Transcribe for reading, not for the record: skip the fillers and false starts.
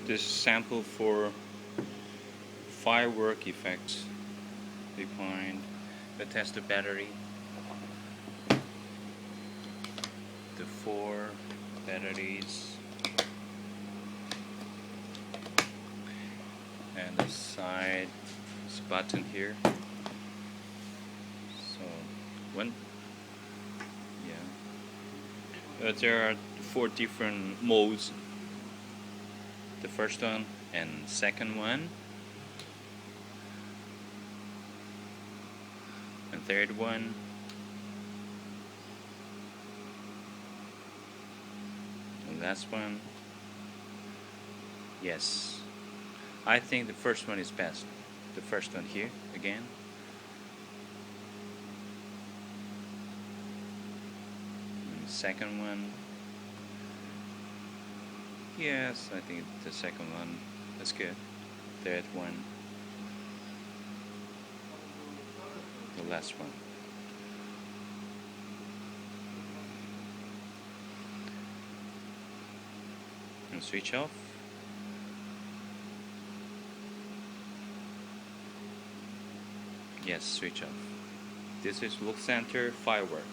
This sample for firework effects behind the test the battery. The 4 batteries and the side this button here. So there are 4 different modes. The first one and second one and third one and last one. Yes, I think the first one is best. The first one here again. And the second one. Yes, I think the second one is good. Third one. The last one. And switch off. Yes, switch off. This is Luxentor Firework.